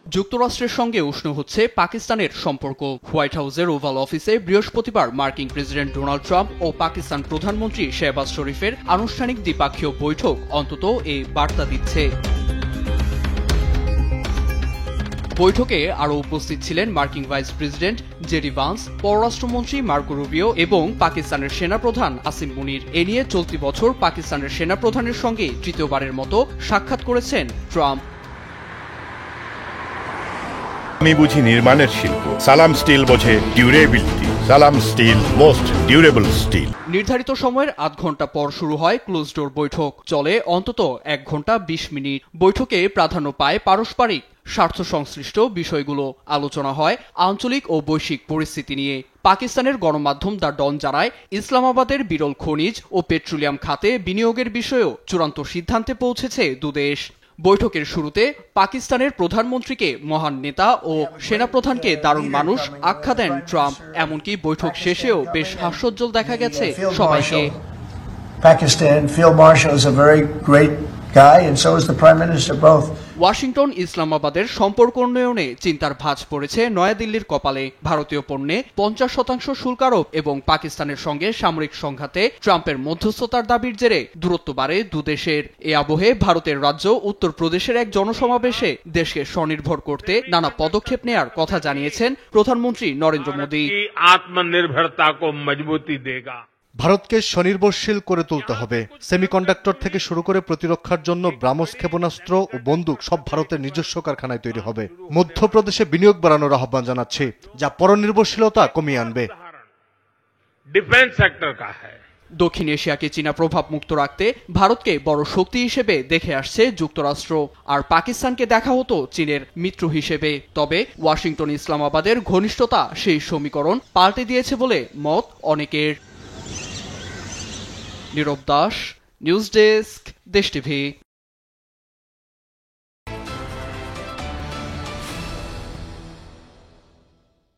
যুক্তরাষ্ট্রের সঙ্গে উষ্ণ হচ্ছে পাকিস্তানের সম্পর্ক। হোয়াইট হাউসের ওভাল অফিসে বৃহস্পতিবার মার্কিন প্রেসিডেন্ট ডোনাল্ড ট্রাম্প ও পাকিস্তান প্রধানমন্ত্রী শেহবাজ শরীফের আনুষ্ঠানিক দ্বিপাক্ষীয় বৈঠক অন্তত এই বার্তা দিচ্ছে। বৈঠকে আরও উপস্থিত ছিলেন মার্কিন ভাইস প্রেসিডেন্ট জেডি ভান্স, পররাষ্ট্রমন্ত্রী মার্কো রুবিও এবং পাকিস্তানের সেনাপ্রধান আসিম মুনির। এ নিয়ে চলতি বছর পাকিস্তানের সেনাপ্রধানের সঙ্গে তৃতীয়বারের মতো সাক্ষাৎ করেছেন ট্রাম্প। আমি বুঝি নির্মাণের শিল্প, সালাম স্টিল বোঝে ডিউরেবিলিটি। সালাম স্টিল, মোস্ট ডিউরেবল স্টিল। নির্ধারিত সময়ের আধ ঘন্টা পর শুরু হয় ক্লোজ ডোর বৈঠক, চলে অন্তত 1 ঘন্টা 20 মিনিট। বৈঠকে প্রাধান্য পায় পারস্পরিক স্বার্থ সংশ্লিষ্ট বিষয়গুলো। আলোচনা হয় আঞ্চলিক ও বৈশ্বিক পরিস্থিতি নিয়ে। পাকিস্তানের গণমাধ্যম দ্য ডন জানায়, ইসলামাবাদের বিরল খনিজ ও পেট্রোলিয়াম খাতে বিনিয়োগের বিষয়েও চূড়ান্ত সিদ্ধান্তে পৌঁছেছে দুদেশ। বৈঠকের শুরুতে পাকিস্তানের প্রধানমন্ত্রীকে মহান নেতা ও সেনাপ্রধানকে দারুণ মানুষ আখ্যা দেন ট্রাম্প। এমনকি বৈঠক শেষেও বেশ হাস্যোজ্জ্বল দেখা গেছে সবাইকে। Pakistan Field Marshal is a very great guy, and so is the Prime Minister, both. Washington ইসলামাবাদের সম্পর্ক উন্নয়নে চিন্তার ভাঁজ পড়েছে নয়াদিল্লির কপালে। ভারতীয় পণ্যে 50% শুল্ক আরোপ এবং পাকিস্তানের সঙ্গে সামরিক সংঘাতে ট্রাম্পের মধ্যস্থতার দাবির জেরে দূরত্ব বাড়ে দুদেশের। এ আবহে ভারতের রাজ্য উত্তরপ্রদেশের এক জনসমাবেশে দেশকে স্বনির্ভর করতে নানা পদক্ষেপ নেয়ার কথা জানিয়েছেন প্রধানমন্ত্রী নরেন্দ্র মোদী। আত্মনির্ভরতা কো মজবুতি দেগা। ভারতকে স্বনির্ভরশীল করে তুলতে হবে। সেমিকন্ডাক্টর থেকে শুরু করে প্রতিরক্ষার জন্য ব্রাহ্মস ক্ষেপণাস্ত্র ও বন্দুক সব ভারতের নিজস্ব কারখানায় তৈরি হবে। মধ্যপ্রদেশে বিনিয়োগ বাড়ানোর আহ্বান জানাচ্ছে, যা পরনির্ভরশীলতা কমিয়ে আনবে। ডিফেন্স সেক্টর কা হ্যায়। দক্ষিণ এশিয়াকে চীনা প্রভাব মুক্ত রাখতে ভারতকে বড় শক্তি হিসেবে দেখে আসছে যুক্তরাষ্ট্র, আর পাকিস্তানকে দেখা হতো চীনের মিত্র হিসেবে। তবে ওয়াশিংটন ইসলামাবাদের ঘনিষ্ঠতা সেই সমীকরণ পাল্টে দিয়েছে বলে মত অনেকের। নীরব দাস, নিউজ ডেস্ক, দেশ টিভি।